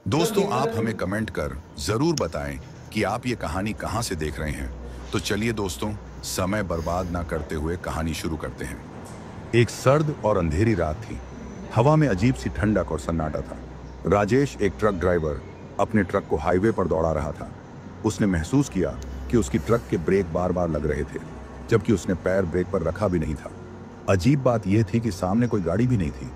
दोस्तों, आप हमें कमेंट कर जरूर बताएं कि आप ये कहानी कहां से देख रहे हैं। तो चलिए दोस्तों, समय बर्बाद ना करते हुए कहानी शुरू करते हैं। एक सर्द और अंधेरी रात थी। हवा में अजीब सी ठंडक और सन्नाटा था। राजेश, एक ट्रक ड्राइवर, अपने ट्रक को हाईवे पर दौड़ा रहा था। उसने महसूस किया कि उसकी ट्रक के ब्रेक बार बार लग रहे थे, जबकि उसने पैर ब्रेक पर रखा भी नहीं था। अजीब बात यह थी कि सामने कोई गाड़ी भी नहीं थी।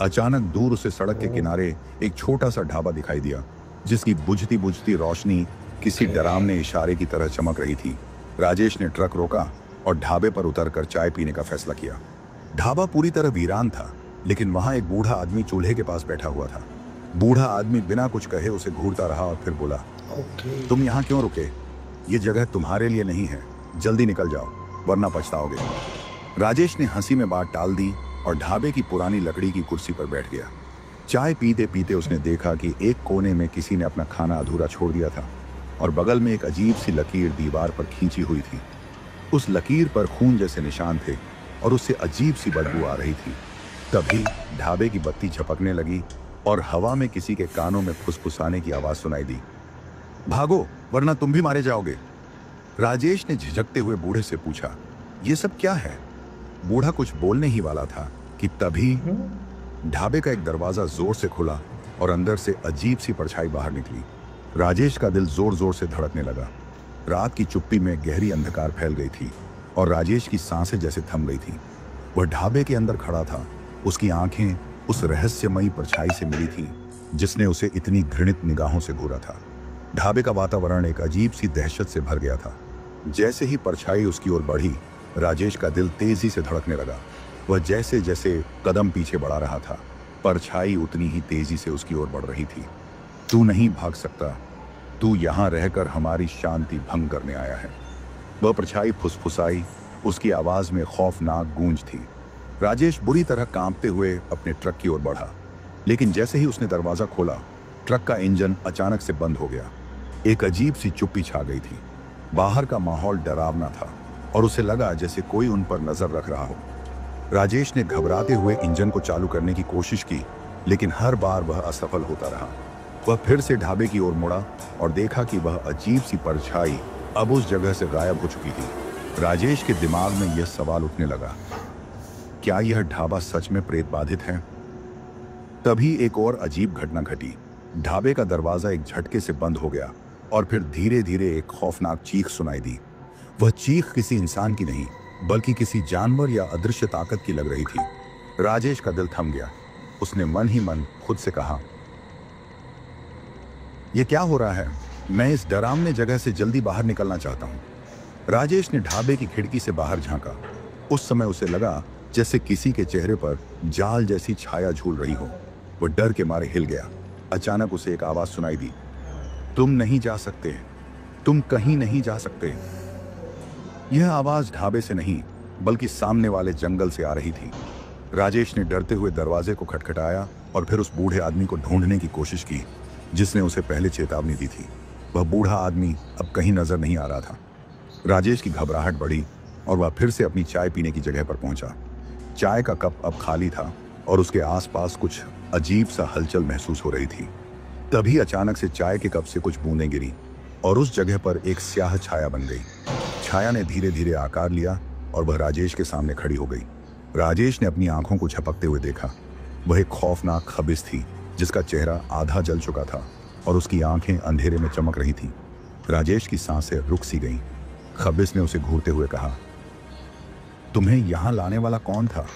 अचानक दूर उसे सड़क के किनारे एक छोटा सा ढाबा दिखाई दिया, जिसकी बुझती बुझती रोशनी किसी डरावने इशारे की तरह चमक रही थी। राजेश ने ट्रक रोका और ढाबे पर उतरकर चाय पीने का फैसला किया। ढाबा पूरी तरह वीरान था, लेकिन वहां एक बूढ़ा आदमी चूल्हे के पास बैठा हुआ था। बूढ़ा आदमी बिना कुछ कहे उसे घूरता रहा और फिर बोला, तुम यहाँ क्यों रुके? ये जगह तुम्हारे लिए नहीं है। जल्दी निकल जाओ, वरना पछताओगे। राजेश ने हंसी में बात टाल दी और ढाबे की पुरानी लकड़ी की कुर्सी पर बैठ गया। चाय पीते पीते उसने देखा कि एक कोने में किसी ने अपना खाना अधूरा छोड़ दिया था और बगल में एक अजीब सी लकीर दीवार पर खींची हुई थी। उस लकीर पर खून जैसे निशान थे और उससे अजीब सी बदबू आ रही थी। तभी ढाबे की बत्ती झपकने लगी और हवा में किसी के कानों में फुसफुसाने की आवाज सुनाई दी, भागो वरना तुम भी मारे जाओगे। राजेश ने झिझकते हुए बूढ़े से पूछा, ये सब क्या है? बूढ़ा कुछ बोलने ही वाला था कि तभी ढाबे का एक दरवाजा जोर से खुला और अंदर से अजीब सी परछाई बाहर निकली। राजेश का दिल जोर जोर से धड़कने लगा। रात की चुप्पी में गहरी अंधकार फैल गई थी और राजेश की सांसें जैसे थम गई थी। वह ढाबे के अंदर खड़ा था। उसकी आंखें उस रहस्यमयी परछाई से मिली थी जिसने उसे इतनी घृणित निगाहों से घूरा था। ढाबे का वातावरण एक अजीब सी दहशत से भर गया था। जैसे ही परछाई उसकी ओर बढ़ी, राजेश का दिल तेजी से धड़कने लगा। वह जैसे जैसे कदम पीछे बढ़ा रहा था, परछाई उतनी ही तेजी से उसकी ओर बढ़ रही थी। तू नहीं भाग सकता, तू यहां रहकर हमारी शांति भंग करने आया है। वह परछाई फुसफुसाई। उसकी आवाज में खौफनाक गूंज थी। राजेश बुरी तरह कांपते हुए अपने ट्रक की ओर बढ़ा, लेकिन जैसे ही उसने दरवाजा खोला, ट्रक का इंजन अचानक से बंद हो गया। एक अजीब सी चुप्पी छा गई थी। बाहर का माहौल डरावना था और उसे लगा जैसे कोई उन पर नजर रख रहा हो। राजेश ने घबराते हुए इंजन को चालू करने की कोशिश की, लेकिन हर बार वह असफल होता रहा। वह फिर से ढाबे की ओर मुड़ा और देखा कि वह अजीब सी परछाई अब उस जगह से गायब हो चुकी थी। राजेश के दिमाग में यह सवाल उठने लगा, क्या यह ढाबा सच में प्रेत बाधित है? तभी एक और अजीब घटना घटी। ढाबे का दरवाजा एक झटके से बंद हो गया और फिर धीरे धीरे एक खौफनाक चीख सुनाई दी। वह चीख किसी इंसान की नहीं, बल्कि किसी जानवर या अदृश्य ताकत की लग रही थी। राजेश का दिल थम गया। उसने मन ही मन खुद से कहा, यह क्या हो रहा है? मैं इस डरावने जगह से जल्दी बाहर निकलना चाहता हूं। राजेश ने ढाबे की खिड़की से बाहर झांका। उस समय उसे लगा जैसे किसी के चेहरे पर जाल जैसी छाया झूल रही हो। वह डर के मारे हिल गया। अचानक उसे एक आवाज सुनाई दी, तुम नहीं जा सकते, तुम कहीं नहीं जा सकते। यह आवाज ढाबे से नहीं, बल्कि सामने वाले जंगल से आ रही थी। राजेश ने डरते हुए दरवाजे को खटखटाया और फिर उस बूढ़े आदमी को ढूंढने की कोशिश की जिसने उसे पहले चेतावनी दी थी। वह बूढ़ा आदमी अब कहीं नजर नहीं आ रहा था। राजेश की घबराहट बढ़ी और वह फिर से अपनी चाय पीने की जगह पर पहुंचा। चाय का कप अब खाली था और उसके आसपास कुछ अजीब सा हलचल महसूस हो रही थी। तभी अचानक से चाय के कप से कुछ बूंदें गिरी और उस जगह पर एक स्याह छाया बन गई। छाया ने धीरे धीरे आकार लिया और वह राजेश के सामने खड़ी हो गई। राजेश ने अपनी आंखों को झपकते हुए देखा। वह एक खौफनाक खबिस थी जिसका चेहरा आधा जल चुका था और उसकी आंखें अंधेरे में चमक रही थीं। राजेश की सांसें रुक सी गईं। खबिस ने उसे घूरते हुए कहा, तुम्हें यहां लाने वाला कौन था?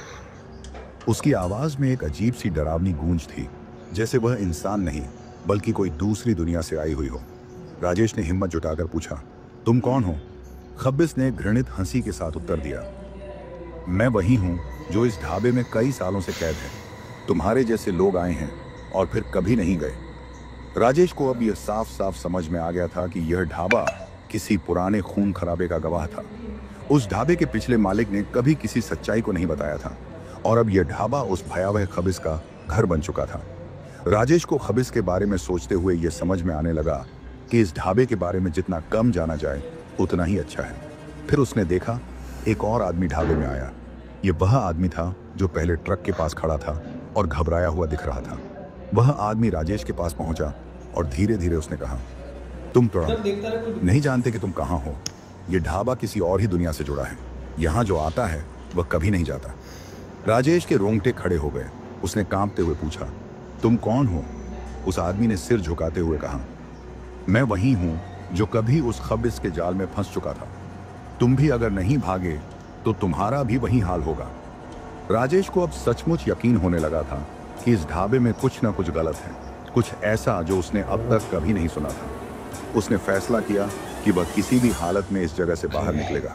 उसकी आवाज में एक अजीब सी डरावनी गूंज थी, जैसे वह इंसान नहीं बल्कि कोई दूसरी दुनिया से आई हुई हो। राजेश ने हिम्मत जुटाकर पूछा, तुम कौन हो? खबिस ने घृणित हंसी के साथ उत्तर दिया, मैं वही हूं जो इस ढाबे में कई सालों से कैद है। तुम्हारे जैसे लोग आए हैं और फिर कभी नहीं गए। राजेश को अब यह साफ साफ समझ में आ गया था कि यह ढाबा किसी पुराने खून खराबे का गवाह था। उस ढाबे के पिछले मालिक ने कभी किसी सच्चाई को नहीं बताया था और अब यह ढाबा उस भयावह खबिस का घर बन चुका था। राजेश को खबिस के बारे में सोचते हुए यह समझ में आने लगा कि इस ढाबे के बारे में जितना कम जाना जाए उतना ही अच्छा है। फिर उसने देखा एक और आदमी ढाबे में आया। यह वह आदमी था जो पहले ट्रक के पास खड़ा था और घबराया हुआ दिख रहा था। वह आदमी राजेश के पास पहुंचा और धीरे धीरे उसने कहा, तुम थोड़ा नहीं जानते कि तुम कहाँ हो। यह ढाबा किसी और ही दुनिया से जुड़ा है। यहाँ जो आता है वह कभी नहीं जाता। राजेश के रोंगटे खड़े हो गए। उसने कांपते हुए पूछा, तुम कौन हो? उस आदमी ने सिर झुकाते हुए कहा, मैं वही हूं जो कभी उस खबिस के जाल में फंस चुका था। तुम भी अगर नहीं भागे तो तुम्हारा भी वही हाल होगा। राजेश को अब सचमुच यकीन होने लगा था कि इस ढाबे में कुछ न कुछ गलत है, कुछ ऐसा जो उसने अब तक कभी नहीं सुना था। उसने फैसला किया कि वह किसी भी हालत में इस जगह से बाहर निकलेगा।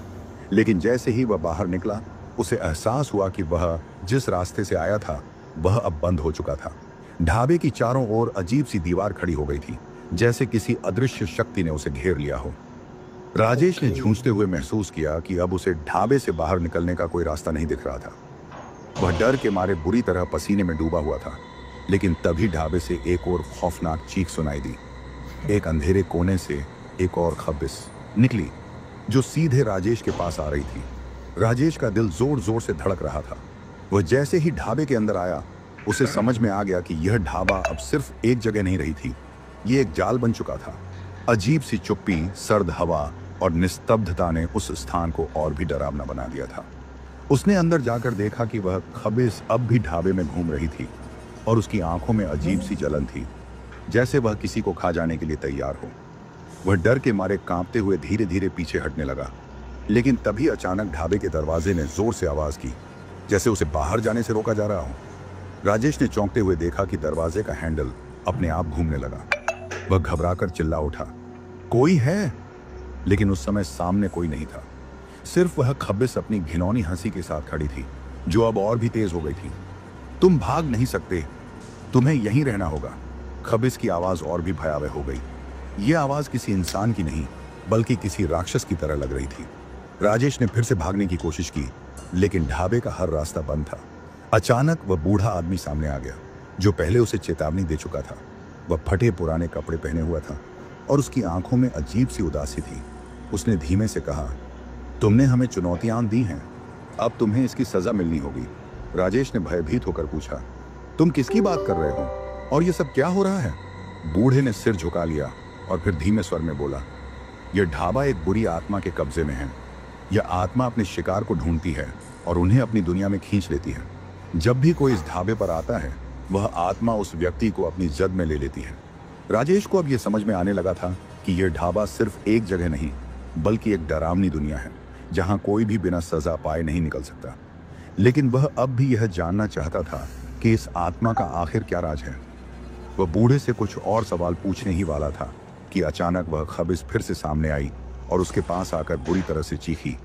लेकिन जैसे ही वह बाहर निकला, उसे एहसास हुआ कि वह जिस रास्ते से आया था वह अब बंद हो चुका था। ढाबे की चारों ओर अजीब सी दीवार खड़ी हो गई थी, जैसे किसी अदृश्य शक्ति ने उसे घेर लिया हो। राजेश ने झूंझते हुए महसूस किया कि अब उसे ढाबे से बाहर निकलने का कोई रास्ता नहीं दिख रहा था। वह डर के मारे बुरी तरह पसीने में डूबा हुआ था। लेकिन तभी ढाबे से एक और खौफनाक चीख सुनाई दी। एक अंधेरे कोने से एक और खबिस निकली जो सीधे राजेश के पास आ रही थी। राजेश का दिल जोर जोर से धड़क रहा था। वह जैसे ही ढाबे के अंदर आया, उसे समझ में आ गया कि यह ढाबा अब सिर्फ एक जगह नहीं रही थी, ये एक जाल बन चुका था। अजीब सी चुप्पी, सर्द हवा और निस्तब्धता ने उस स्थान को और भी डरावना बना दिया था। उसने अंदर जाकर देखा कि वह खबिस अब भी ढाबे में घूम रही थी और उसकी आंखों में अजीब सी जलन थी, जैसे वह किसी को खा जाने के लिए तैयार हो। वह डर के मारे कांपते हुए धीरे धीरे पीछे हटने लगा। लेकिन तभी अचानक ढाबे के दरवाजे ने जोर से आवाज की, जैसे उसे बाहर जाने से रोका जा रहा हो। राजेश ने चौंकते हुए देखा कि दरवाजे का हैंडल अपने आप घूमने लगा। वह घबराकर चिल्ला उठा, कोई है? लेकिन उस समय सामने कोई नहीं था। सिर्फ वह खबिस अपनी घिनौनी हंसी के साथ खड़ी थी, जो अब और भी तेज हो गई थी। तुम भाग नहीं सकते, तुम्हें यहीं रहना होगा। खबिस की आवाज और भी भयावह हो गई। यह आवाज किसी इंसान की नहीं, बल्कि किसी राक्षस की तरह लग रही थी। राजेश ने फिर से भागने की कोशिश की, लेकिन ढाबे का हर रास्ता बंद था। अचानक वह बूढ़ा आदमी सामने आ गया, जो पहले उसे चेतावनी दे चुका था। वह फटे पुराने कपड़े पहने हुआ था और उसकी आंखों में अजीब सी उदासी थी। उसने धीमे से कहा, तुमने हमें चुनौतियां दी हैं, अब तुम्हें इसकी सजा मिलनी होगी। राजेश ने भयभीत होकर पूछा, तुम किसकी बात कर रहे हो और ये सब क्या हो रहा है? बूढ़े ने सिर झुका लिया और फिर धीमे स्वर में बोला, यह ढाबा एक बुरी आत्मा के कब्जे में है। यह आत्मा अपने शिकार को ढूंढती है और उन्हें अपनी दुनिया में खींच लेती है। जब भी कोई इस ढाबे पर आता है, वह आत्मा उस व्यक्ति को अपनी जद में ले लेती है। राजेश को अब यह समझ में आने लगा था कि यह ढाबा सिर्फ एक जगह नहीं, बल्कि एक डरावनी दुनिया है, जहां कोई भी बिना सजा पाए नहीं निकल सकता। लेकिन वह अब भी यह जानना चाहता था कि इस आत्मा का आखिर क्या राज है। वह बूढ़े से कुछ और सवाल पूछने ही वाला था कि अचानक वह खबिस फिर से सामने आई और उसके पास आकर बुरी तरह से चीखी,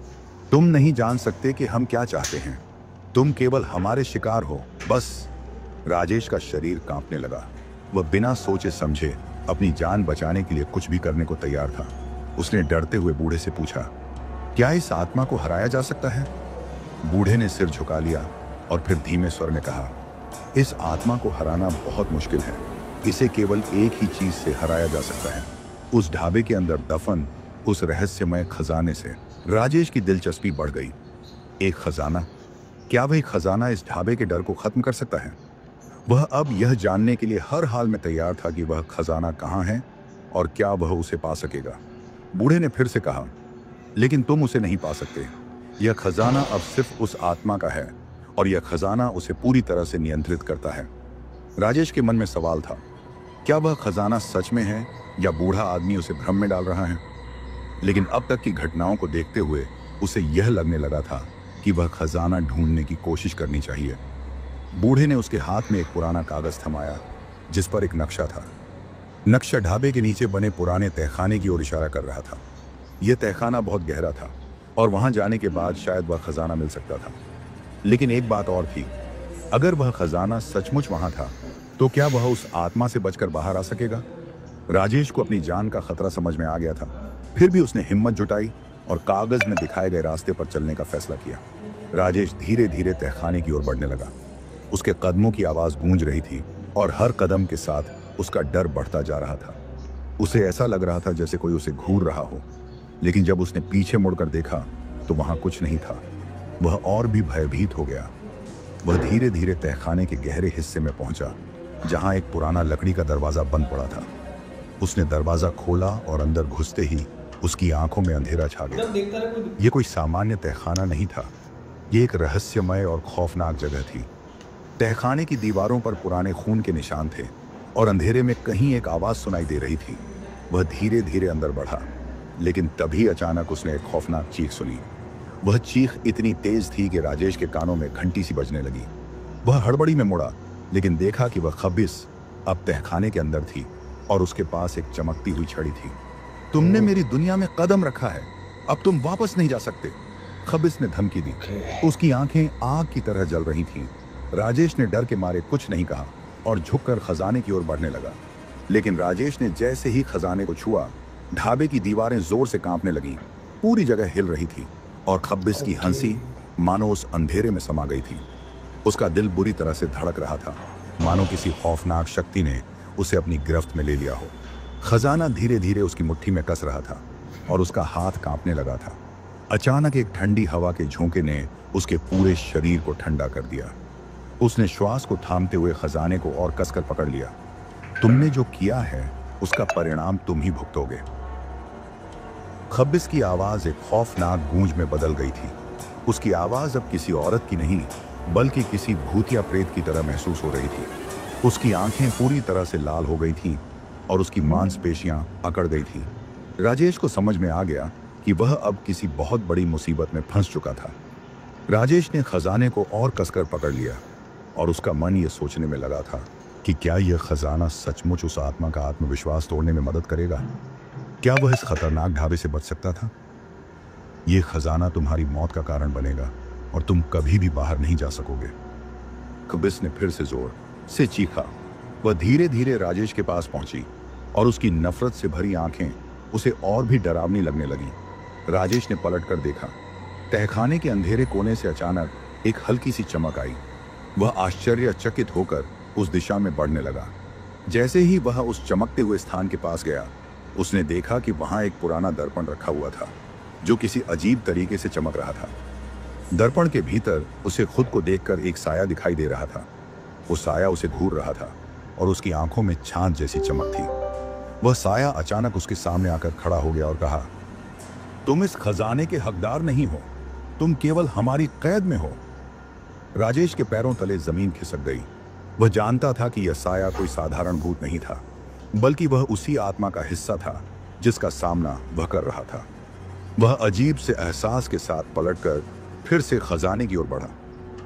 तुम नहीं जान सकते कि हम क्या चाहते हैं, तुम केवल हमारे शिकार हो, बस। राजेश का शरीर कांपने लगा। वह बिना सोचे समझे अपनी जान बचाने के लिए कुछ भी करने को तैयार था। उसने डरते हुए बूढ़े से पूछा, क्या इस आत्मा को हराया जा सकता है? बूढ़े ने सिर झुका लिया और फिर धीमे स्वर में कहा, इस आत्मा को हराना बहुत मुश्किल है। इसे केवल एक ही चीज से हराया जा सकता है, उस ढाबे के अंदर दफन उस रहस्यमय खजाने से। राजेश की दिलचस्पी बढ़ गई। एक खजाना? क्या वही खजाना इस ढाबे के डर को खत्म कर सकता है? वह अब यह जानने के लिए हर हाल में तैयार था कि वह खजाना कहाँ है और क्या वह उसे पा सकेगा। बूढ़े ने फिर से कहा, लेकिन तुम उसे नहीं पा सकते। यह खजाना अब सिर्फ उस आत्मा का है और यह खजाना उसे पूरी तरह से नियंत्रित करता है। राजेश के मन में सवाल था, क्या वह खजाना सच में है या बूढ़ा आदमी उसे भ्रम में डाल रहा है? लेकिन अब तक की घटनाओं को देखते हुए उसे यह लगने लगा था कि वह खजाना ढूंढने की कोशिश करनी चाहिए। बूढ़े ने उसके हाथ में एक पुराना कागज थमाया, जिस पर एक नक्शा था। नक्शा ढाबे के नीचे बने पुराने तहखाने की ओर इशारा कर रहा था। यह तहखाना बहुत गहरा था और वहां जाने के बाद शायद वह खजाना मिल सकता था। लेकिन एक बात और थी, अगर वह खजाना सचमुच वहां था, तो क्या वह उस आत्मा से बचकर बाहर आ सकेगा? राजेश को अपनी जान का खतरा समझ में आ गया था। फिर भी उसने हिम्मत जुटाई और कागज में दिखाए गए रास्ते पर चलने का फैसला किया। राजेश धीरे धीरे तहखाने की ओर बढ़ने लगा। उसके कदमों की आवाज गूंज रही थी और हर कदम के साथ उसका डर बढ़ता जा रहा था। उसे ऐसा लग रहा था जैसे कोई उसे घूर रहा हो। लेकिन जब उसने पीछे मुड़कर देखा तो वहां कुछ नहीं था। वह और भी भयभीत हो गया। वह धीरे धीरे तहखाने के गहरे हिस्से में पहुंचा जहां एक पुराना लकड़ी का दरवाजा बंद पड़ा था। उसने दरवाजा खोला और अंदर घुसते ही उसकी आंखों में अंधेरा छा गया। ये कोई सामान्य तहखाना नहीं था, ये एक रहस्यमय और खौफनाक जगह थी। तहखाने की दीवारों पर पुराने खून के निशान थे और अंधेरे में कहीं एक आवाज सुनाई दे रही थी। वह धीरे धीरे अंदर बढ़ा, लेकिन तभी अचानक उसने एक खौफनाक चीख सुनी। वह चीख इतनी तेज थी कि राजेश के कानों में घंटी सी बजने लगी। वह हड़बड़ी में मुड़ा, लेकिन देखा कि वह खब्बिस अब तहखाने के अंदर थी और उसके पास एक चमकती हुई छड़ी थी। तुमने मेरी दुनिया में कदम रखा है, अब तुम वापस नहीं जा सकते, खब्बिस ने धमकी दी। उसकी आंखें आग की तरह जल रही थीं। राजेश ने डर के मारे कुछ नहीं कहा और झुककर खजाने की ओर बढ़ने लगा। लेकिन राजेश ने जैसे ही खजाने को छुआ, ढाबे की दीवारें जोर से कांपने लगीं। पूरी जगह हिल रही थी और खब्बिस की हंसी मानो उस अंधेरे में समा गई थी। उसका दिल बुरी तरह से धड़क रहा था, मानो किसी खौफनाक शक्ति ने उसे अपनी गिरफ्त में ले लिया हो। खजाना धीरे धीरे उसकी मुट्ठी में कस रहा था और उसका हाथ कांपने लगा था। अचानक एक ठंडी हवा के झोंके ने उसके पूरे शरीर को ठंडा कर दिया। उसने श्वास को थामते हुए खजाने को और कसकर पकड़ लिया। तुमने जो किया है उसका परिणाम तुम ही भुगतोगे। खब्बिस की आवाज एक खौफनाक गूंज में बदल गई थी। उसकी आवाज अब किसी औरत की नहीं, बल्कि किसी भूतिया प्रेत की तरह महसूस हो रही थी। उसकी आंखें पूरी तरह से लाल हो गई थीं और उसकी मांसपेशियां अकड़ गई थीं। राजेश को समझ में आ गया कि वह अब किसी बहुत बड़ी मुसीबत में फंस चुका था। राजेश ने खजाने को और कसकर पकड़ लिया और उसका मन ये सोचने में लगा था कि क्या यह खजाना सचमुच उस आत्मा का आत्मविश्वास तोड़ने में मदद करेगा? क्या वह इस खतरनाक ढाबे से बच सकता था? यह खजाना तुम्हारी मौत का कारण बनेगा और तुम कभी भी बाहर नहीं जा सकोगे। खब्बिस ने फिर से जोर से चीखा। वह धीरे धीरे राजेश के पास पहुंची और उसकी नफरत से भरी आंखें उसे और भी डरावनी लगने लगी। राजेश ने पलटकर देखा। तहखाने के अंधेरे कोने से अचानक एक हल्की सी चमक आई। वह आश्चर्यचकित होकर उस दिशा में बढ़ने लगा। जैसे ही वह उस चमकते हुए स्थान के पास गया, उसने देखा कि वहां एक पुराना दर्पण रखा हुआ था जो किसी अजीब तरीके से चमक रहा था। दर्पण के भीतर उसे खुद को देखकर एक साया दिखाई दे रहा था। वो साया उसे घूर रहा था और उसकी आंखों में चांद जैसी चमक थी। वह साया अचानक उसके सामने आकर खड़ा हो गया और कहा, तुम इस खजाने के हकदार नहीं हो, तुम केवल हमारी कैद में हो। राजेश के पैरों तले जमीन खिसक गई। वह जानता था कि यह साया कोई साधारण भूत नहीं था, बल्कि वह उसी आत्मा का हिस्सा था जिसका सामना वह कर रहा था। वह अजीब से एहसास के साथ पलटकर फिर से खजाने की ओर बढ़ा,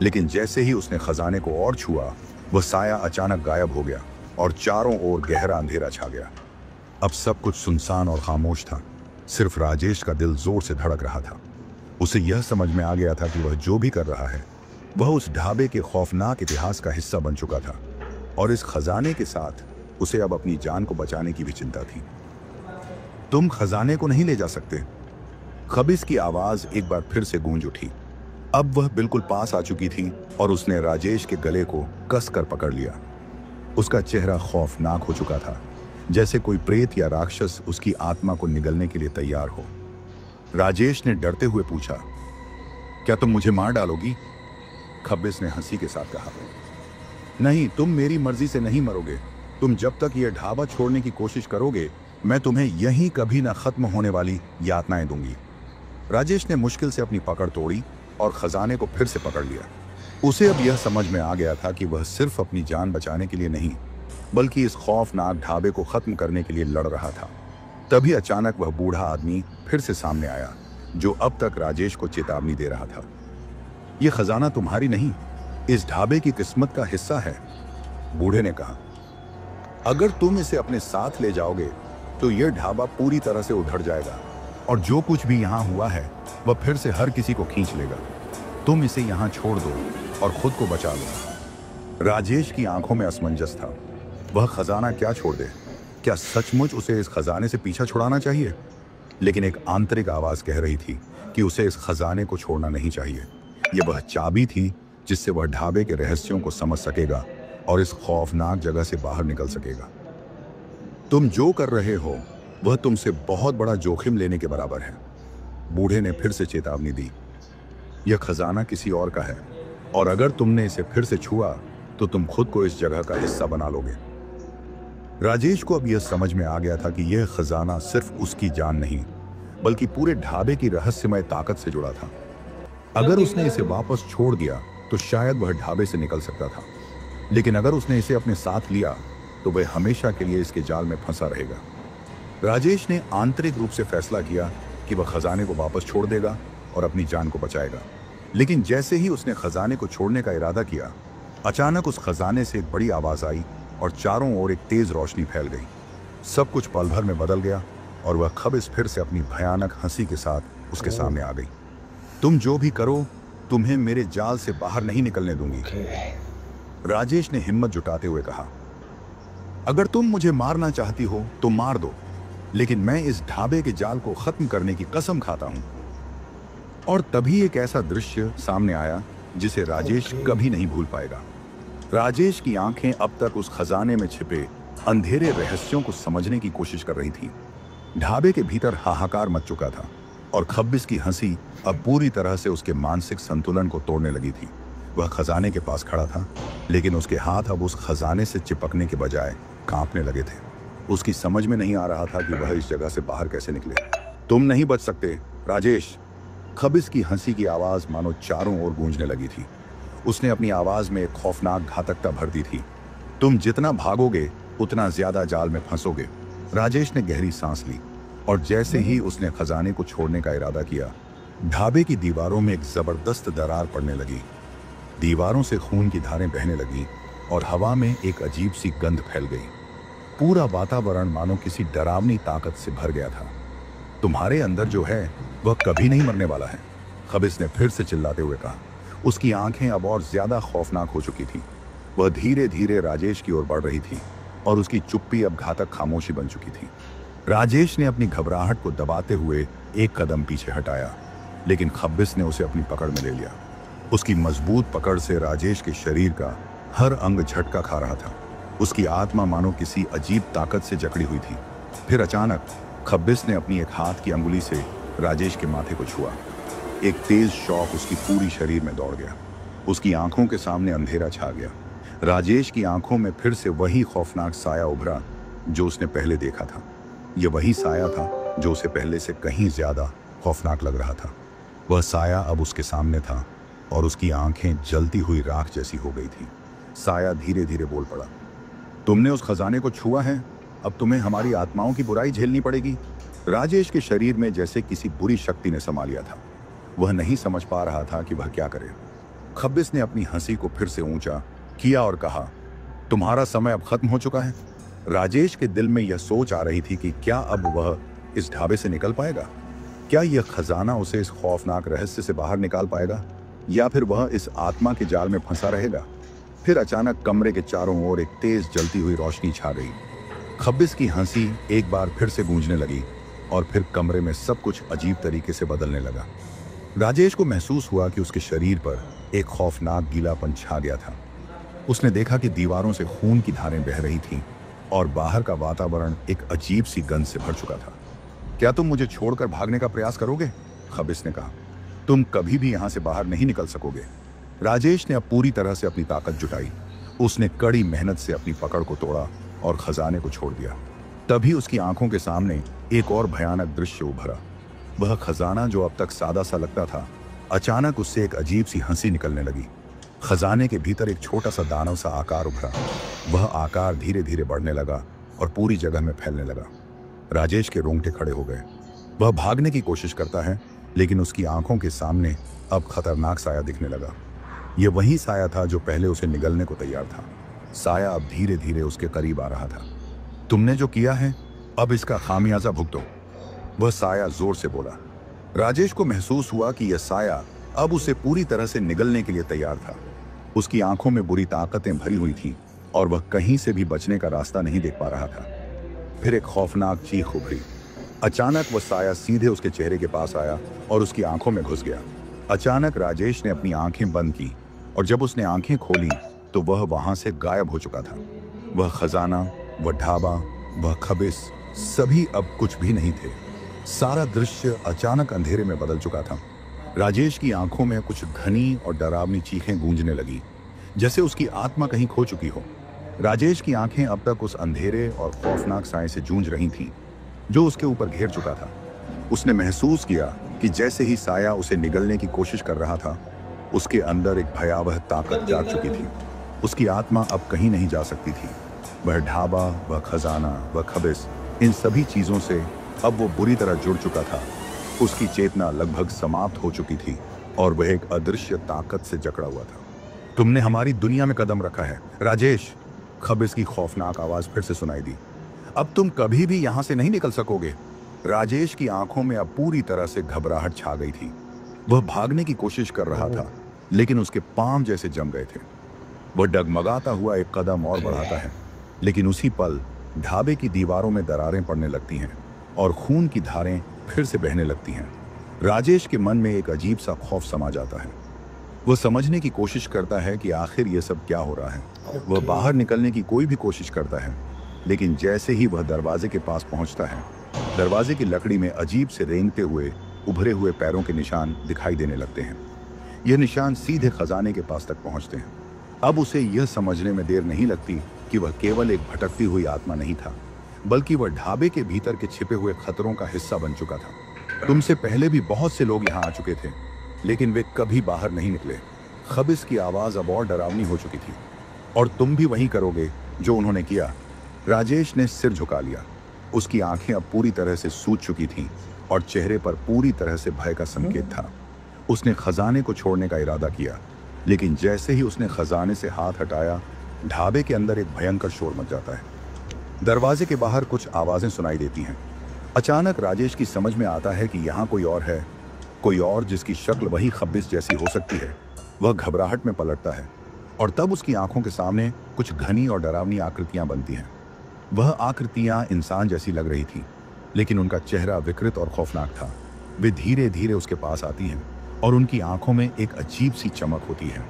लेकिन जैसे ही उसने खजाने को और छुआ, वह साया अचानक गायब हो गया और चारों ओर गहरा अंधेरा छा गया। अब सब कुछ सुनसान और खामोश था। सिर्फ राजेश का दिल जोर से धड़क रहा था। उसे यह समझ में आ गया था कि वह जो भी कर रहा है वह उस ढाबे के खौफनाक इतिहास का हिस्सा बन चुका था और इस खजाने के साथ उसे अब अपनी जान को बचाने की भी चिंता थी। तुम खजाने को नहीं ले जा सकते। खब्बिस की आवाज एक बार फिर से गूंज उठी। अब वह बिल्कुल पास आ चुकी थी और उसने राजेश के गले को कसकर पकड़ लिया। उसका चेहरा खौफनाक हो चुका था, जैसे कोई प्रेत या राक्षस उसकी आत्मा को निगलने के लिए तैयार हो। राजेश ने डरते हुए पूछा, क्या तुम मुझे मार डालोगी? खब्बिस ने हंसी के साथ कहा, नहीं, तुम मेरी मर्जी से नहीं मरोगे। तुम जब तक यह ढाबा छोड़ने की कोशिश करोगे, मैं तुम्हें यहीं कभी न खत्म होने वाली यातनाएं दूंगी। राजेश ने मुश्किल से अपनी पकड़ तोड़ी और खजाने को फिर से पकड़ लिया। उसे अब यह समझ में आ गया था कि वह सिर्फ अपनी जान बचाने के लिए नहीं, बल्कि इस खौफनाक ढाबे को खत्म करने के लिए लड़ रहा था। तभी अचानक वह बूढ़ा आदमी फिर से सामने आया, जो अब तक राजेश को चेतावनी दे रहा था। यह खजाना तुम्हारी नहीं, इस ढाबे की किस्मत का हिस्सा है, बूढ़े ने कहा। अगर तुम इसे अपने साथ ले जाओगे तो यह ढाबा पूरी तरह से उधड़ जाएगा और जो कुछ भी यहाँ हुआ है वह फिर से हर किसी को खींच लेगा। तुम इसे यहाँ छोड़ दो और खुद को बचा लो। राजेश की आंखों में असमंजस था। वह खजाना क्या छोड़ दे? क्या सचमुच उसे इस खजाने से पीछा छुड़ाना चाहिए? लेकिन एक आंतरिक आवाज कह रही थी कि उसे इस खजाने को छोड़ना नहीं चाहिए। यह वह चाबी थी जिससे वह ढाबे के रहस्यों को समझ सकेगा और इस खौफनाक जगह से बाहर निकल सकेगा। तुम जो कर रहे हो वह तुमसे बहुत बड़ा जोखिम लेने के बराबर है, बूढ़े ने फिर से चेतावनी दी। यह खजाना किसी और का है और अगर तुमने इसे फिर से छुआ तो तुम खुद को इस जगह का हिस्सा बना लोगे। राजेश को अब यह समझ में आ गया था कि यह खजाना सिर्फ उसकी जान नहीं बल्कि पूरे ढाबे की रहस्यमय ताकत से जुड़ा था। अगर उसने इसे वापस छोड़ दिया तो शायद वह ढाबे से निकल सकता था, लेकिन अगर उसने इसे अपने साथ लिया तो वह हमेशा के लिए इसके जाल में फंसा रहेगा। राजेश ने आंतरिक रूप से फैसला किया कि वह खजाने को वापस छोड़ देगा और अपनी जान को बचाएगा। लेकिन जैसे ही उसने खजाने को छोड़ने का इरादा किया, अचानक उस खजाने से एक बड़ी आवाज आई और चारों ओर एक तेज रोशनी फैल गई। सब कुछ पल भर में बदल गया और वह खबिस फिर से अपनी भयानक हंसी के साथ उसके सामने आ गई। तुम जो भी करो, तुम्हें मेरे जाल से बाहर नहीं निकलने दूंगी। राजेश ने हिम्मत जुटाते हुए कहा, अगर तुम मुझे मारना चाहती हो तो मार दो, लेकिन मैं इस ढाबे के जाल को खत्म करने की कसम खाता हूं। और तभी एक ऐसा दृश्य सामने आया जिसे राजेश कभी नहीं भूल पाएगा। राजेश की आंखें अब तक उस खजाने में छिपे अंधेरे रहस्यों को समझने की कोशिश कर रही थी। ढाबे के भीतर हाहाकार मच चुका था और खब्बिस की हंसी अब पूरी तरह से उसके मानसिक संतुलन को तोड़ने लगी थी। वह खजाने के पास खड़ा था, लेकिन उसके हाथ अब उस खजाने से चिपकने के बजाय कांपने लगे थे। उसकी समझ में नहीं आ रहा था कि वह इस जगह से बाहर कैसे निकले। तुम नहीं बच सकते, राजेश। खबिस की हंसी की आवाज मानो चारों ओर गूंजने लगी थी। उसने अपनी आवाज में एक खौफनाक घातकता भर दी थी। तुम जितना भागोगे उतना ज्यादा जाल में फंसोगे। राजेश ने गहरी सांस ली और जैसे ही उसने खजाने को छोड़ने का इरादा किया, ढाबे की दीवारों में एक जबरदस्त दरार पड़ने लगी। दीवारों से खून की धारें बहने लगी और हवा में एक अजीब सी गंध फैल गई। पूरा वातावरण मानो किसी डरावनी ताकत से भर गया था। तुम्हारे अंदर जो है वह कभी नहीं मरने वाला है, खबिस ने फिर से चिल्लाते हुए कहा। उसकी आंखें अब और ज्यादा खौफनाक हो चुकी थी। वह धीरे धीरे राजेश की ओर बढ़ रही थी और उसकी चुप्पी अब घातक खामोशी बन चुकी थी। राजेश ने अपनी घबराहट को दबाते हुए एक कदम पीछे हटाया, लेकिन खब्बिस ने उसे अपनी पकड़ में ले लिया। उसकी मजबूत पकड़ से राजेश के शरीर का हर अंग झटका खा रहा था। उसकी आत्मा मानो किसी अजीब ताकत से जकड़ी हुई थी। फिर अचानक खब्बिस ने अपनी एक हाथ की अंगुली से राजेश के माथे को छुआ। एक तेज शौक उसकी पूरी शरीर में दौड़ गया। उसकी आंखों के सामने अंधेरा छा गया। राजेश की आंखों में फिर से वही खौफनाक साया उभरा जो उसने पहले देखा था। यह वही साया था जो उसे पहले से कहीं ज्यादा खौफनाक लग रहा था। वह साया अब उसके सामने था और उसकी आंखें जलती हुई राख जैसी हो गई थी। साया धीरे धीरे बोल पड़ा, तुमने उस खजाने को छुआ है, अब तुम्हें हमारी आत्माओं की बुराई झेलनी पड़ेगी। राजेश के शरीर में जैसे किसी बुरी शक्ति ने समा लिया था। वह नहीं समझ पा रहा था कि वह क्या करे। खब्बिस ने अपनी हंसी को फिर से ऊंचा किया और कहा, तुम्हारा समय अब खत्म हो चुका है। राजेश के दिल में यह सोच आ रही थी कि क्या अब वह इस ढाबे से निकल पाएगा? क्या यह खजाना उसे इस खौफनाक रहस्य से बाहर निकाल पाएगा, या फिर वह इस आत्मा के जाल में फंसा रहेगा? फिर अचानक कमरे के चारों ओर एक तेज जलती हुई रोशनी छा गई। खब्बिस की हंसी एक बार फिर से गूंजने लगी और फिर कमरे में सब कुछ अजीब तरीके से बदलने लगा। राजेश को महसूस हुआ कि उसके शरीर पर एक खौफनाक गीलापन छा गया था। उसने देखा कि दीवारों से खून की धारें बह रही थीं और बाहर का वातावरण एक अजीब सी गंध से भर चुका था। क्या तुम मुझे छोड़कर भागने का प्रयास करोगे? खब्बिस ने कहा। तुम कभी भी यहां से बाहर नहीं निकल सकोगे। राजेश ने अब पूरी तरह से अपनी ताकत जुटाई। उसने कड़ी मेहनत से अपनी पकड़ को तोड़ा और खजाने को छोड़ दिया। तभी उसकी आंखों के सामने एक और भयानक दृश्य उभरा। वह खजाना जो अब तक सादा सा लगता था, अचानक उससे एक अजीब सी हंसी निकलने लगी। खजाने के भीतर एक छोटा सा दानव सा आकार उभरा। वह आकार धीरे धीरे बढ़ने लगा और पूरी जगह में फैलने लगा। राजेश के रोंगटे खड़े हो गए। वह भागने की कोशिश करता है, लेकिन उसकी आंखों के सामने अब खतरनाक साया दिखने लगा। यह वही साया था जो पहले उसे निगलने को तैयार था। साया अब धीरे धीरे उसके करीब आ रहा था। तुमने जो किया है, अब इसका खामियाजा भुगतो, वह साया जोर से बोला। राजेश को महसूस हुआ कि यह साया अब उसे पूरी तरह से निगलने के लिए तैयार था। उसकी आंखों में बुरी ताकतें भरी हुई थीं और वह कहीं से भी बचने का रास्ता नहीं देख पा रहा था। फिर एक खौफनाक चीख उभरी। अचानक वह साया सीधे उसके चेहरे के पास आया और उसकी आंखों में घुस गया। अचानक राजेश ने अपनी आंखें बंद की और जब उसने आंखें खोली तो वह वहां से गायब हो चुका था। वह खजाना, वह ढाबा, वह खबिस, सभी अब कुछ भी नहीं थे। सारा दृश्य अचानक अंधेरे में बदल चुका था। राजेश की आंखों में कुछ घनी और डरावनी चीखें गूंजने लगी। जैसे उसकी आत्मा कहीं खो चुकी हो। राजेश की आंखें अब तक उस अंधेरे और खौफनाक साए से जूझ रही थीं, जो उसके ऊपर घेर चुका था। उसने महसूस किया कि जैसे ही साया उसे निगलने की कोशिश कर रहा था, उसके अंदर एक भयावह ताकत जाग चुकी थी। उसकी आत्मा अब कहीं नहीं जा सकती थी। वह ढाबा, वह खजाना, वह खबिस, इन सभी चीजों से अब वो बुरी तरह जुड़ चुका था। उसकी चेतना लगभग समाप्त हो चुकी थी और वह एक अदृश्य ताकत से जकड़ा हुआ था। तुमने हमारी दुनिया में कदम रखा है राजेश, खबिस की खौफनाक आवाज फिर से सुनाई दी। अब तुम कभी भी यहां से नहीं निकल सकोगे। राजेश की आंखों में अब पूरी तरह से घबराहट छा गई थी। वह भागने की कोशिश कर रहा था, लेकिन उसके पांव जैसे जम गए थे। वह डगमगाता हुआ एक कदम और बढ़ाता है, लेकिन उसी पल ढाबे की दीवारों में दरारें पड़ने लगती हैं और खून की धारें फिर से बहने लगती हैं। राजेश के मन में एक अजीब सा खौफ समा जाता है। वह समझने की कोशिश करता है कि आखिर ये सब क्या हो रहा है। वह बाहर निकलने की कोई भी कोशिश करता है, लेकिन जैसे ही वह दरवाजे के पास पहुंचता है, दरवाजे की लकड़ी में अजीब से रेंगते हुए उभरे हुए पैरों के निशान दिखाई देने लगते हैं। यह निशान सीधे खजाने के पास तक पहुंचते हैं। अब उसे यह समझने में देर नहीं लगती कि वह केवल एक भटकती हुई आत्मा नहीं था, बल्कि वह ढाबे के भीतर के छिपे हुए खतरों का हिस्सा बन चुका था। तुमसे पहले भी बहुत से लोग यहाँ आ चुके थे, लेकिन वे कभी बाहर नहीं निकले। खबिस की आवाज अब और डरावनी हो चुकी थी। और तुम भी वही करोगे जो उन्होंने किया। राजेश ने सिर झुका लिया। उसकी आंखें अब पूरी तरह से सूज चुकी थीं और चेहरे पर पूरी तरह से भय का संकेत था। उसने खजाने को छोड़ने का इरादा किया, लेकिन जैसे ही उसने खजाने से हाथ हटाया, ढाबे के अंदर एक भयंकर शोर मच जाता है। दरवाजे के बाहर कुछ आवाजें सुनाई देती हैं। अचानक राजेश की समझ में आता है कि यहाँ कोई और है, कोई और जिसकी शक्ल वही खबिस जैसी हो सकती है। वह घबराहट में पलटता है और तब उसकी आंखों के सामने कुछ घनी और डरावनी आकृतियां बनती हैं। वह आकृतियां इंसान जैसी लग रही थी, लेकिन उनका चेहरा विकृत और खौफनाक था। वे धीरे धीरे उसके पास आती हैं और उनकी आंखों में एक अजीब सी चमक होती है।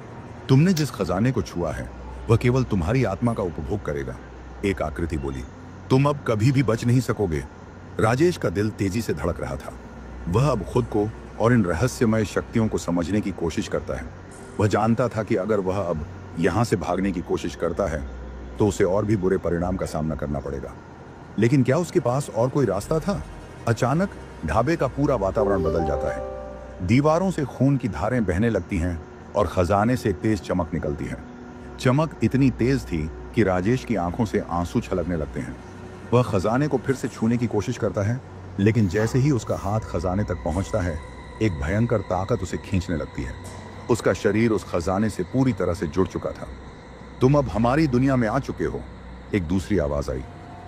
तुमने जिस खजाने को छुआ है, वह केवल तुम्हारी आत्मा का उपभोग करेगा, एक आकृति बोली। तुम अब कभी भी बच नहीं सकोगे। राजेश का दिल तेजी से धड़क रहा था। वह अब खुद को और इन रहस्यमय शक्तियों को समझने की कोशिश करता है। वह जानता था कि अगर वह अब यहाँ से भागने की कोशिश करता है, तो उसे और भी बुरे परिणाम का सामना करना पड़ेगा। लेकिन क्या उसके पास और कोई रास्ता था? अचानक ढाबे का पूरा वातावरण बदल जाता है। दीवारों से खून की धारें बहने लगती हैं और खजाने से एक तेज चमक निकलती है। चमक इतनी तेज थी कि राजेश की आंखों से आंसू छलकने लगते हैं। वह खजाने को फिर से छूने की कोशिश करता है, लेकिन जैसे ही उसका हाथ खजाने तक पहुंचता है, एक भयंकर ताकत उसे खींचने लगती है। उसका शरीर उस खजाने से पूरी तरह से जुड़ चुका था। तुम अब हमारी दुनिया में आ चुके हो, एक दूसरी आवाज आई।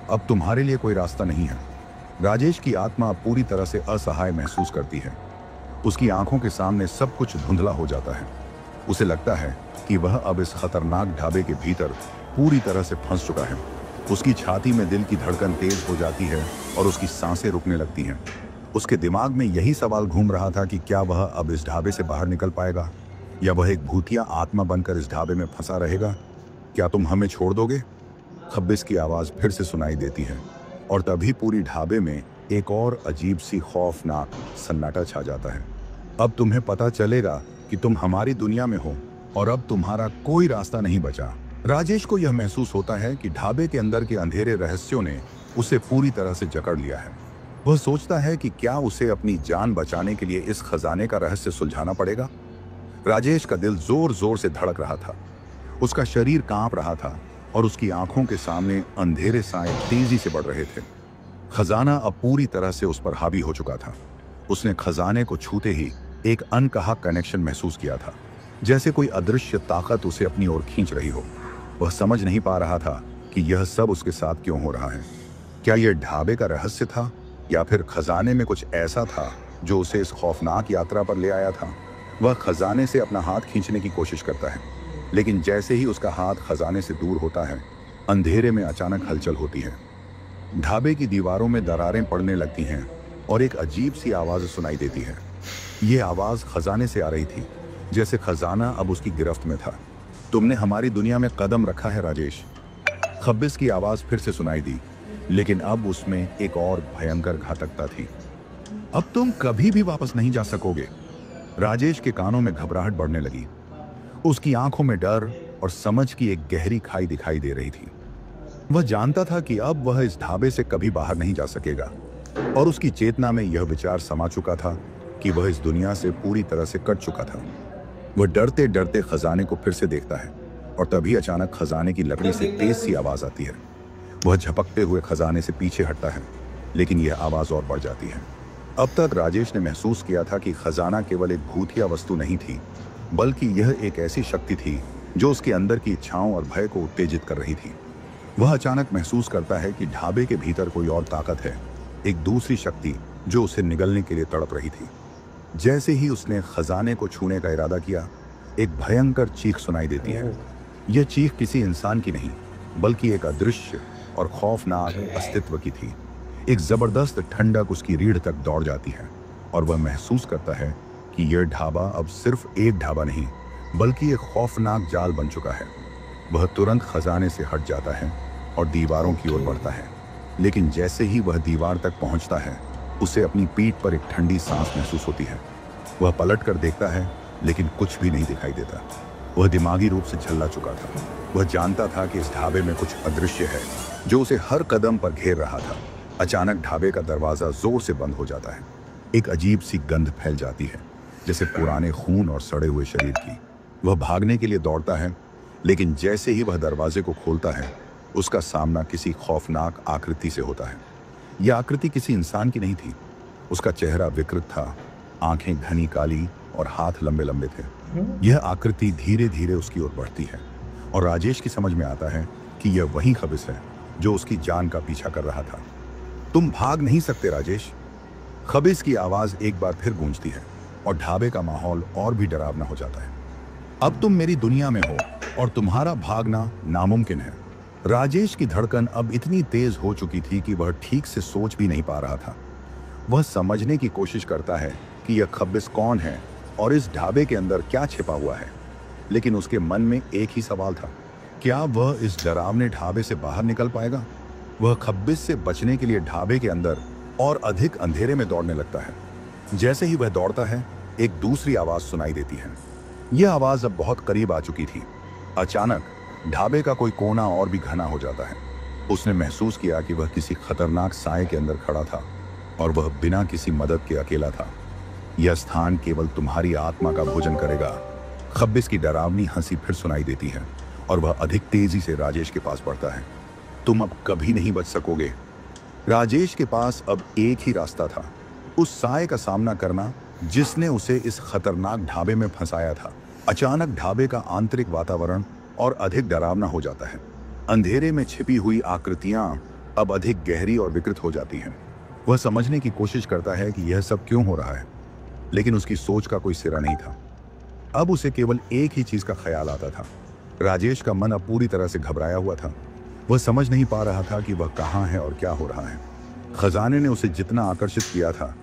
अब तुम्हारे लिए कोई रास्ता नहीं है। राजेश की आत्मा पूरी तरह से असहाय महसूस करती है। उसकी आंखों के सामने सब कुछ धुंधला हो जाता है। उसे लगता है कि वह अब इस खतरनाक ढाबे के भीतर पूरी तरह से फंस चुका है। उसकी छाती में दिल की धड़कन तेज हो जाती है और उसकी सांसें रुकने लगती हैं। उसके दिमाग में यही सवाल घूम रहा था कि क्या वह अब इस ढाबे से बाहर निकल पाएगा, या वह एक भूतिया आत्मा बनकर इस ढाबे में फंसा रहेगा। क्या तुम हमें छोड़ दोगे? खबिस की आवाज फिर से सुनाई देती है और तभी पूरी ढाबे में एक और अजीब सी खौफनाक सन्नाटा छा जाता है। अब तुम्हें पता चलेगा कि तुम हमारी दुनिया में हो और अब तुम्हारा कोई रास्ता नहीं बचा। राजेश को यह महसूस होता है कि ढाबे के अंदर के अंधेरे रहस्यों ने उसे पूरी तरह से जकड़ लिया है। वह सोचता है कि क्या उसे अपनी जान बचाने के लिए इस खजाने का रहस्य सुलझाना पड़ेगा। राजेश का दिल जोर जोर से धड़क रहा था। उसका शरीर कांप रहा था और उसकी आंखों के सामने अंधेरे साए तेजी से बढ़ रहे थे। खजाना अब पूरी तरह से उस पर हावी हो चुका था। उसने खजाने को छूते ही एक अनकहा कनेक्शन महसूस किया था, जैसे कोई अदृश्य ताकत उसे अपनी ओर खींच रही हो। वह समझ नहीं पा रहा था कि यह सब उसके साथ क्यों हो रहा है। क्या यह ढाबे का रहस्य था, या फिर खजाने में कुछ ऐसा था जो उसे इस खौफनाक यात्रा पर ले आया था? वह खजाने से अपना हाथ खींचने की कोशिश करता है, लेकिन जैसे ही उसका हाथ खजाने से दूर होता है, अंधेरे में अचानक हलचल होती है। ढाबे की दीवारों में दरारें पड़ने लगती हैं और एक अजीब सी आवाज सुनाई देती है। यह आवाज खजाने से आ रही थी, जैसे खजाना अब उसकी गिरफ्त में था। तुमने हमारी दुनिया में कदम रखा है राजेश, खबिस की आवाज फिर से सुनाई दी, लेकिन अब उसमें एक और भयंकर घातकता थी। अब तुम कभी भी वापस नहीं जा सकोगे। राजेश के कानों में घबराहट बढ़ने लगी। उसकी आंखों में डर और समझ की एक गहरी खाई दिखाई दे रही थी। वह जानता था कि अब वह इस ढाबे से कभी बाहर नहीं जा सकेगा, और उसकी चेतना में यह विचार समा चुका था कि वह इस दुनिया से पूरी तरह से कट चुका था। वह डरते डरते खजाने को फिर से देखता है, और तभी अचानक खजाने की लकड़ी से तेज सी आवाज आती है। वह झपकते हुए खजाने से पीछे हटता है, लेकिन यह आवाज और बढ़ जाती है। अब तक राजेश ने महसूस किया था कि खजाना केवल एक भूतिया वस्तु नहीं थी, बल्कि यह एक ऐसी शक्ति थी जो उसके अंदर की इच्छाओं और भय को उत्तेजित कर रही थी। वह अचानक महसूस करता है कि ढाबे के भीतर कोई और ताकत है, एक दूसरी शक्ति जो उसे निगलने के लिए तड़प रही थी। जैसे ही उसने खजाने को छूने का इरादा किया, एक भयंकर चीख सुनाई देती है। यह चीख किसी इंसान की नहीं, बल्कि एक अदृश्य और खौफनाक अस्तित्व की थी। एक जबरदस्त ठंडक उसकी रीढ़ तक दौड़ जाती है, और वह महसूस करता है कि यह ढाबा अब सिर्फ एक ढाबा नहीं, बल्कि एक खौफनाक जाल बन चुका है। वह तुरंत खजाने से हट जाता है और दीवारों की ओर बढ़ता है, लेकिन जैसे ही वह दीवार तक पहुंचता है, उसे अपनी पीठ पर एक ठंडी सांस महसूस होती है। वह पलट कर देखता है, लेकिन कुछ भी नहीं दिखाई देता। वह दिमागी रूप से झल्ला चुका था। वह जानता था कि इस ढाबे में कुछ अदृश्य है जो उसे हर कदम पर घेर रहा था। अचानक ढाबे का दरवाजा जोर से बंद हो जाता है। एक अजीब सी गंध फैल जाती है, जैसे पुराने खून और सड़े हुए शरीर की। वह भागने के लिए दौड़ता है, लेकिन जैसे ही वह दरवाजे को खोलता है, उसका सामना किसी खौफनाक आकृति से होता है। यह आकृति किसी इंसान की नहीं थी। उसका चेहरा विकृत था, आंखें घनी काली और हाथ लंबे लंबे थे। यह आकृति धीरे धीरे उसकी ओर बढ़ती है, और राजेश की समझ में आता है कि यह वही खबिस है जो उसकी जान का पीछा कर रहा था। तुम भाग नहीं सकते राजेश, खबिस की आवाज एक बार फिर गूंजती है, और ढाबे का माहौल और भी डरावना हो जाता है। अब तुम मेरी दुनिया में हो, और तुम्हारा भागना नामुमकिन है। राजेश की धड़कन अब इतनी तेज हो चुकी थी कि वह ठीक से सोच भी नहीं पा रहा था। वह समझने की कोशिश करता है कि यह खबिस कौन है और इस ढाबे के अंदर क्या छिपा हुआ है, लेकिन उसके मन में एक ही सवाल था, क्या वह इस डरावने ढाबे से बाहर निकल पाएगा? वह खबिस से बचने के लिए ढाबे के अंदर और अधिक अंधेरे में दौड़ने लगता है। जैसे ही वह दौड़ता है, एक दूसरी आवाज सुनाई देती है। यह आवाज अब बहुत करीब आ चुकी थी। अचानक ढाबे का कोई कोना और भी घना हो जाता है। उसने महसूस किया कि वह किसी खतरनाक साए के अंदर खड़ा था, और वह बिना किसी मदद के अकेला था। यह स्थान केवल तुम्हारी आत्मा का भोजन करेगा। खबिस की डरावनी हंसी फिर सुनाई देती है, और वह अधिक तेजी से राजेश के पास बढ़ता है। तुम अब कभी नहीं बच सकोगे। राजेश के पास अब एक ही रास्ता था, उस साए का सामना करना जिसने उसे इस खतरनाक ढाबे में फंसाया था। अचानक ढाबे का आंतरिक वातावरण और अधिक डरावना हो जाता है। अंधेरे में छिपी हुई आकृतियां अब अधिक गहरी और विकृत हो जाती हैं। वह समझने की कोशिश करता है कि यह सब क्यों हो रहा है, लेकिन उसकी सोच का कोई सिरा नहीं था। अब उसे केवल एक ही चीज का ख्याल आता था। राजेश का मन अब पूरी तरह से घबराया हुआ था। वह समझ नहीं पा रहा था कि वह कहाँ है और क्या हो रहा है। खजाने ने उसे जितना आकर्षित किया था,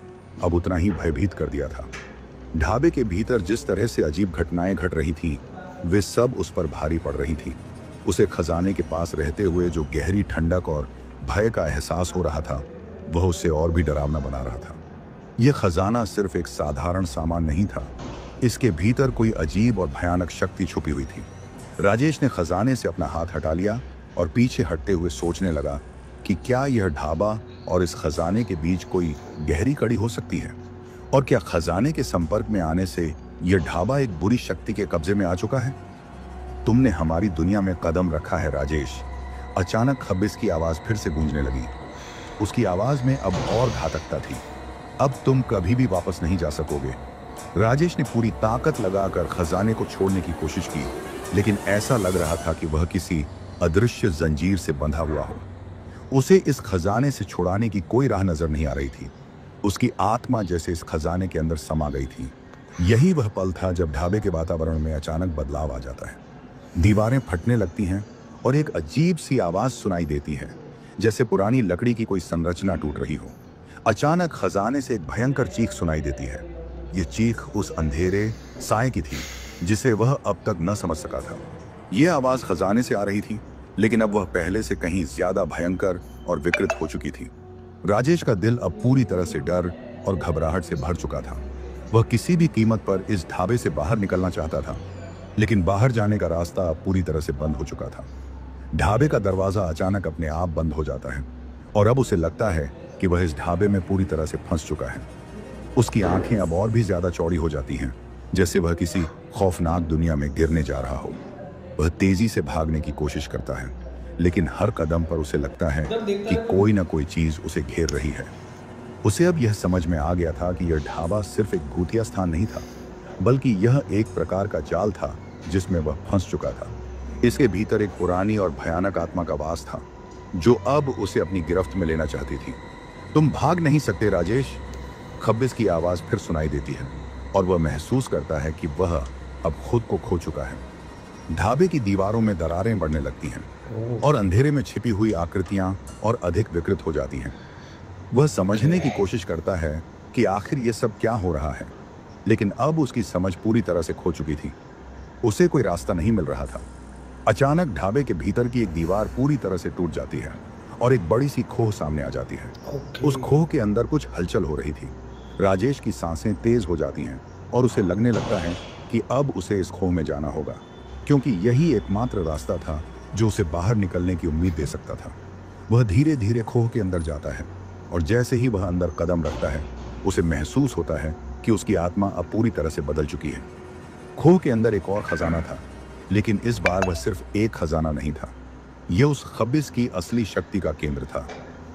अब उतना ही भयभीत कर दिया था। ढाबे के भीतर जिस तरह से अजीब घटनाएं घट रही थीं, वे सब उस पर भारी पड़ रही थीं। उसे खजाने के पास रहते हुए जो गहरी ठंडक और भय का एहसास हो रहा था, वह उसे और भी डरावना बना रहा था। यह खजाना सिर्फ एक साधारण सामान नहीं था, इसके भीतर कोई अजीब और भयानक शक्ति छुपी हुई थी। राजेश ने खजाने से अपना हाथ हटा लिया और पीछे हटते हुए सोचने लगा कि क्या यह ढाबा और इस खजाने के बीच कोई गहरी कड़ी हो सकती है, और क्या खजाने के संपर्क में आने से यह ढाबा एक बुरी शक्ति के कब्जे में आ चुका है। तुमने हमारी दुनिया में कदम रखा है राजेश। अचानक खबिस की आवाज फिर से गूंजने लगी। उसकी आवाज में अब और घातकता थी। अब तुम कभी भी वापस नहीं जा सकोगे। राजेश ने पूरी ताकत लगाकर खजाने को छोड़ने की कोशिश की, लेकिन ऐसा लग रहा था कि वह किसी अदृश्य जंजीर से बंधा हुआ हो। उसे इस खजाने से छुड़ाने की कोई राह नजर नहीं आ रही थी। उसकी आत्मा जैसे इस खजाने के अंदर समा गई थी। यही वह पल था जब ढाबे के वातावरण में अचानक बदलाव आ जाता है। दीवारें फटने लगती हैं और एक अजीब सी आवाज सुनाई देती है, जैसे पुरानी लकड़ी की कोई संरचना टूट रही हो। अचानक खजाने से एक भयंकर चीख सुनाई देती है। यह चीख उस अंधेरे साए की थी जिसे वह अब तक न समझ सका था। यह आवाज खजाने से आ रही थी, लेकिन अब वह पहले से कहीं ज्यादा भयंकर और विकृत हो चुकी थी। राजेश का दिल अब पूरी तरह से डर और घबराहट से भर चुका था। वह किसी भी कीमत पर इस ढाबे से बाहर निकलना चाहता था, लेकिन बाहर जाने का रास्ता अब पूरी तरह से बंद हो चुका था। ढाबे का दरवाजा अचानक अपने आप बंद हो जाता है और अब उसे लगता है कि वह इस ढाबे में पूरी तरह से फंस चुका है। उसकी आंखें अब और भी ज्यादा चौड़ी हो जाती हैं, जैसे वह किसी खौफनाक दुनिया में गिरने जा रहा हो। वह तेजी से भागने की कोशिश करता है, लेकिन हर कदम पर उसे लगता है कि कोई ना कोई चीज उसे घेर रही है। उसे अब यह समझ में आ गया था कि यह ढाबा सिर्फ एक भूतिया स्थान नहीं था, बल्कि यह एक प्रकार का जाल था जिसमें वह फंस चुका था। इसके भीतर एक पुरानी और भयानक आत्मा का वास था, जो अब उसे अपनी गिरफ्त में लेना चाहती थी। तुम भाग नहीं सकते राजेश, खब्बिस की आवाज फिर सुनाई देती है और वह महसूस करता है कि वह अब खुद को खो चुका है। ढाबे की दीवारों में दरारें बढ़ने लगती हैं और अंधेरे में छिपी हुई आकृतियां और अधिक विकृत हो जाती हैं। वह समझने की कोशिश करता है कि आखिर यह सब क्या हो रहा है, लेकिन अब उसकी समझ पूरी तरह से खो चुकी थी। उसे कोई रास्ता नहीं मिल रहा था। अचानक ढाबे के भीतर की एक दीवार पूरी तरह से टूट जाती है और एक बड़ी सी खोह सामने आ जाती है। उस खोह के अंदर कुछ हलचल हो रही थी। राजेश की सांसें तेज हो जाती हैं और उसे लगने लगता है कि अब उसे इस खोह में जाना होगा, क्योंकि यही एकमात्र रास्ता था जो उसे बाहर निकलने की उम्मीद दे सकता था। वह धीरे धीरे खोह के अंदर जाता है और जैसे ही वह अंदर कदम रखता है, उसे महसूस होता है कि उसकी आत्मा अब पूरी तरह से बदल चुकी है। खोह के अंदर एक और खजाना था, लेकिन इस बार वह सिर्फ एक खजाना नहीं था। यह उस खब्बिस की असली शक्ति का केंद्र था।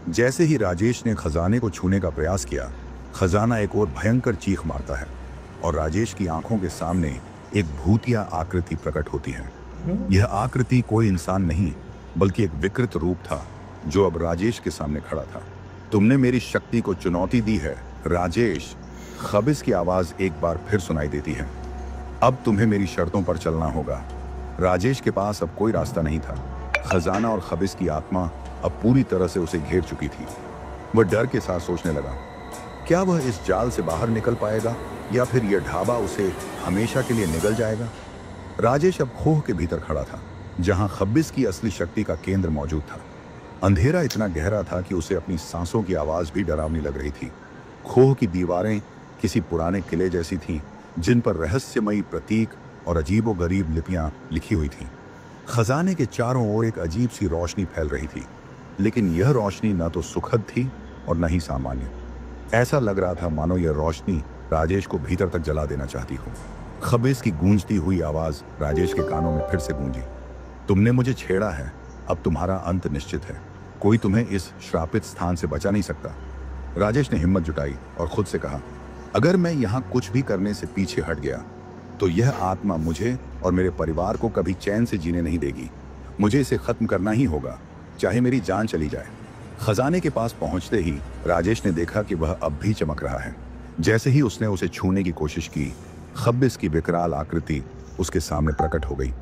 जैसे ही राजेश ने खजाने को छूने का प्रयास किया, खजाना एक और भयंकर चीख मारता है और राजेश की आंखों के सामने एक भूतिया आकृति प्रकट होती है। यह आकृति कोई इंसान नहीं, बल्कि एक विकृत रूप था जो अब राजेश के सामने खड़ा था। तुमने मेरी शक्ति को चुनौती दी है राजेश, खब्बिस की आवाज एक बार फिर सुनाई देती है। अब तुम्हें मेरी शर्तों पर चलना होगा। राजेश के पास अब कोई रास्ता नहीं था। खजाना और खब्बिस की आत्मा अब पूरी तरह से उसे घेर चुकी थी। वह डर के साथ सोचने लगा, क्या वह इस जाल से बाहर निकल पाएगा या फिर यह ढाबा उसे हमेशा के लिए निगल जाएगा। राजेश अब खोह के भीतर खड़ा था, जहां खब्बिस की असली शक्ति का केंद्र मौजूद था। अंधेरा इतना गहरा था कि उसे अपनी सांसों की आवाज भी डरावनी लग रही थी। खोह की दीवारें किसी पुराने किले जैसी थीं, जिन पर रहस्यमयी प्रतीक और अजीबोगरीब लिपियां लिखी हुई थीं। खजाने के चारों ओर एक अजीब सी रोशनी फैल रही थी, लेकिन यह रोशनी न तो सुखद थी और न ही सामान्य। ऐसा लग रहा था मानो यह रोशनी राजेश को भीतर तक जला देना चाहती हो। खब्बिस की गूंजती हुई आवाज राजेश के कानों में फिर से गूंजी, तुमने मुझे छेड़ा है, अब तुम्हारा अंत निश्चित है। कोई तुम्हें इस श्रापित स्थान से बचा नहीं सकता। राजेश ने हिम्मत जुटाई और खुद से कहा, अगर मैं यहाँ कुछ भी करने से पीछे हट गया तो यह आत्मा मुझे और मेरे परिवार को कभी चैन से जीने नहीं देगी। मुझे इसे खत्म करना ही होगा, चाहे मेरी जान चली जाए। खजाने के पास पहुंचते ही राजेश ने देखा कि वह अब भी चमक रहा है। जैसे ही उसने उसे छूने की कोशिश की, खब्बिस की विकराल आकृति उसके सामने प्रकट हो गई।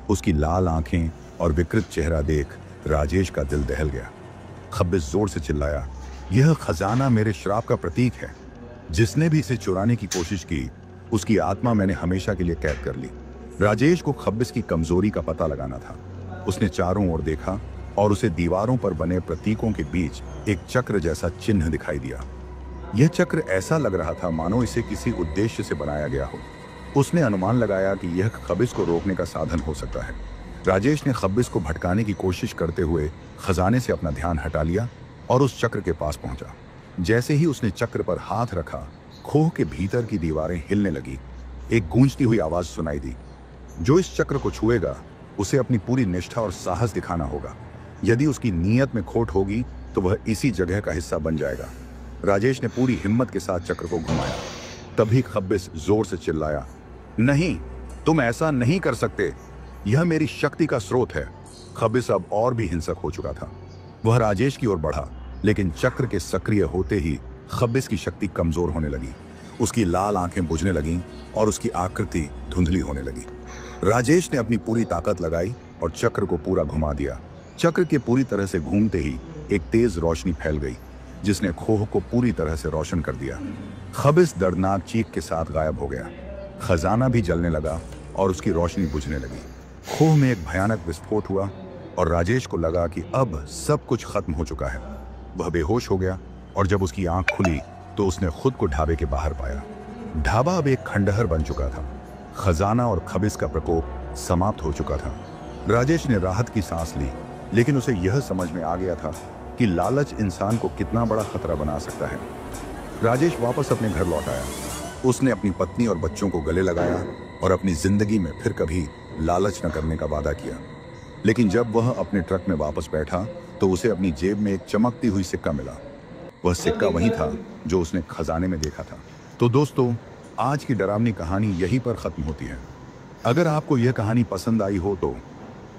उसकी लाल आंखें और विकृत चेहरा देख राजेश का दिल दहल गया। खब्बिस जोर से चिल्लाया, यह खजाना मेरे श्राप का प्रतीक है। जिसने भी इसे चुराने की कोशिश की, उसकी आत्मा मैंने हमेशा के लिए कैद कर ली। राजेश को खब्बिस की कमजोरी का पता लगाना था। उसने चारों ओर देखा और उसे दीवारों पर बने प्रतीकों के बीच एक चक्र जैसा चिन्ह दिखाई दिया। यह चक्र ऐसा लग रहा था मानो इसे किसी उद्देश्य से बनाया गया हो। उसने अनुमान लगाया कि यह खब्बिस को रोकने का साधन हो सकता है। राजेश ने खब्बिस को भटकाने की कोशिश करते हुए खजाने से अपना ध्यान हटा लिया और उस चक्र के पास पहुंचा। जैसे ही उसने चक्र पर हाथ रखा, खोह के भीतर की दीवारें हिलने लगी। एक गूंजती हुई आवाज सुनाई दी, जो इस चक्र को छुएगा उसे अपनी पूरी निष्ठा और साहस दिखाना होगा। यदि उसकी नीयत में खोट होगी तो वह इसी जगह का हिस्सा बन जाएगा। राजेश ने पूरी हिम्मत के साथ चक्र को घुमाया। तभी खब्बिस जोर से चिल्लाया, नहीं, तुम ऐसा नहीं कर सकते, यह मेरी शक्ति का स्रोत है। खब्बिस अब और भी हिंसक हो चुका था। वह राजेश की ओर बढ़ा, लेकिन चक्र के सक्रिय होते ही खब्बिस की शक्ति कमजोर होने लगी। उसकी लाल आंखें बुझने लगीं और उसकी आकृति धुंधली होने लगी। राजेश ने अपनी पूरी ताकत लगाई और चक्र को पूरा घुमा दिया। चक्र के पूरी तरह से घूमते ही एक तेज रोशनी फैल गई, जिसने खोह को पूरी तरह से रोशन कर दिया। खब्बिस दर्दनाक चीख के साथ गायब हो गया। खजाना भी जलने लगा और उसकी रोशनी बुझने लगी। खोह में एक भयानक विस्फोट हुआ और राजेश को लगा कि अब सब कुछ खत्म हो चुका है। वह बेहोश हो गया और जब उसकी आंख खुली तो उसने खुद को ढाबे के बाहर पाया। ढाबा अब एक खंडहर बन चुका था। खजाना और खबिस का प्रकोप समाप्त हो चुका था। राजेश ने राहत की सांस ली, लेकिन उसे यह समझ में आ गया था कि लालच इंसान को कितना बड़ा खतरा बना सकता है। राजेश वापस अपने घर लौट आया। उसने अपनी पत्नी और बच्चों को गले लगाया और अपनी जिंदगी में फिर कभी लालच न करने का वादा किया। लेकिन जब वह अपने ट्रक में वापस बैठा तो उसे अपनी जेब में एक चमकती हुई सिक्का मिला। वह सिक्का वही था जो उसने खजाने में देखा था। तो दोस्तों, आज की डरावनी कहानी यहीं पर खत्म होती है। अगर आपको यह कहानी पसंद आई हो तो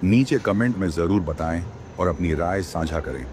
नीचे कमेंट में जरूर बताएं और अपनी राय साझा करें।